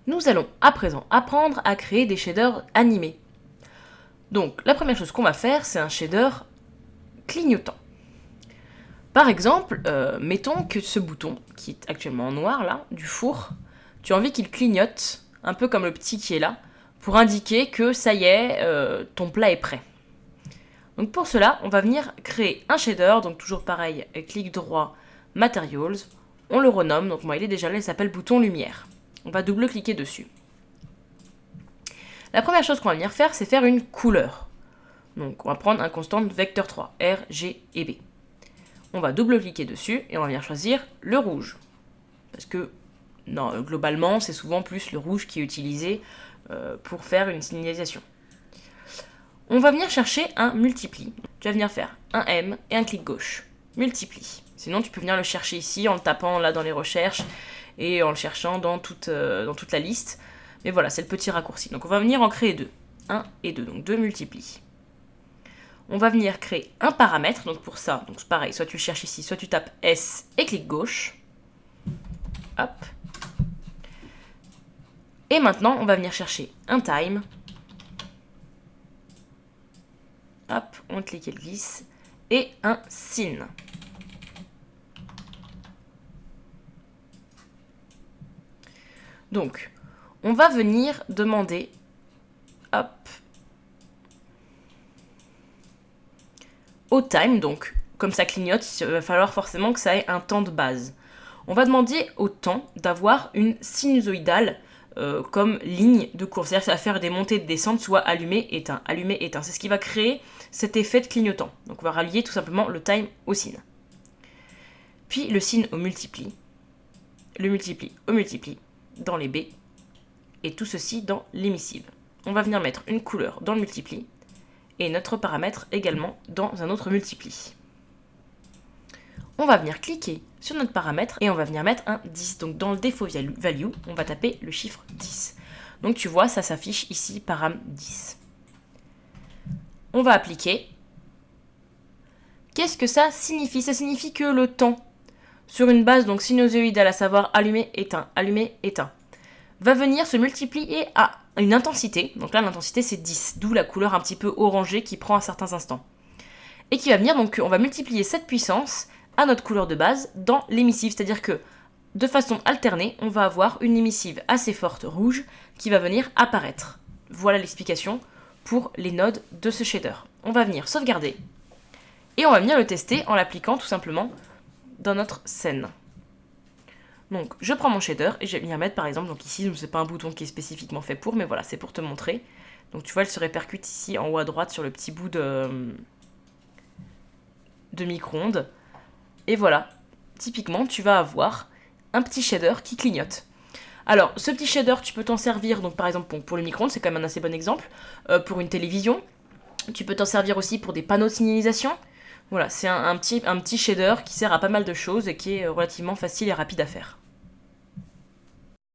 Nous allons à présent apprendre à créer des shaders animés. Donc la première chose qu'on va faire, c'est un shader clignotant. Par exemple, mettons que ce bouton, qui est actuellement en noir là, du four, tu as envie qu'il clignote, un peu comme le petit qui est là, pour indiquer que ça y est, ton plat est prêt. Donc pour cela, on va venir créer un shader, donc toujours pareil, clic droit, Materials, on le renomme, donc moi il est déjà là, il s'appelle bouton lumière. On va double-cliquer dessus. La première chose qu'on va venir faire, c'est faire une couleur. Donc on va prendre un constant vecteur 3, R, G et B. On va double-cliquer dessus et on va venir choisir le rouge. Parce que non, globalement, c'est souvent plus le rouge qui est utilisé pour faire une signalisation. On va venir chercher un multipli. Tu vas venir faire un M et un clic gauche. Multipli. Sinon, tu peux venir le chercher ici en le tapant là dans les recherches et en le cherchant dans toute la liste. Mais voilà, c'est le petit raccourci. Donc on va venir en créer deux. 1 et 2, donc 2 multiplis. On va venir créer un paramètre. Donc pour ça, donc c'est pareil, soit tu le cherches ici, soit tu tapes S et clic gauche. Hop. Et maintenant, on va venir chercher un time. Hop, on clique et le glisse. Et un sin. Donc, on va venir demander, hop, au time, donc, comme ça clignote, il va falloir forcément que ça ait un temps de base. On va demander au temps d'avoir une sinusoïdale comme ligne de courbe. C'est-à-dire que ça va faire des montées et des descentes, soit allumé, éteint, allumé, éteint. C'est ce qui va créer cet effet de clignotant. Donc on va rallier tout simplement le time au sin. Puis le sin au multipli, le multipli au multipli, dans les B, et tout ceci dans l'émissive. On va venir mettre une couleur dans le multipli, et notre paramètre également dans un autre multipli. On va venir cliquer sur notre paramètre et on va venir mettre un 10. Donc dans le default value, on va taper le chiffre 10. Donc tu vois, ça s'affiche ici param 10. On va appliquer. Qu'est-ce que ça signifie? Ça signifie que le temps sur une base donc sinusoïdale, à savoir allumé, éteint, va venir se multiplier à une intensité. Donc là, l'intensité c'est 10, d'où la couleur un petit peu orangée qui prend à certains instants. Et qui va venir, donc on va multiplier cette puissance à notre couleur de base dans l'émissive, c'est-à-dire que de façon alternée, on va avoir une émissive assez forte rouge qui va venir apparaître. Voilà l'explication pour les nodes de ce shader. On va venir sauvegarder et on va venir le tester en l'appliquant tout simplement dans notre scène. Donc je prends mon shader et je vais venir mettre par exemple, donc ici, c'est pas un bouton qui est spécifiquement fait pour, mais voilà, c'est pour te montrer. Donc tu vois, elle se répercute ici en haut à droite sur le petit bout de micro-ondes. Et voilà, typiquement, tu vas avoir un petit shader qui clignote. Alors, ce petit shader, tu peux t'en servir, donc par exemple pour le micro-ondes, c'est quand même un assez bon exemple, pour une télévision. Tu peux t'en servir aussi pour des panneaux de signalisation. Voilà, c'est un petit shader qui sert à pas mal de choses et qui est relativement facile et rapide à faire.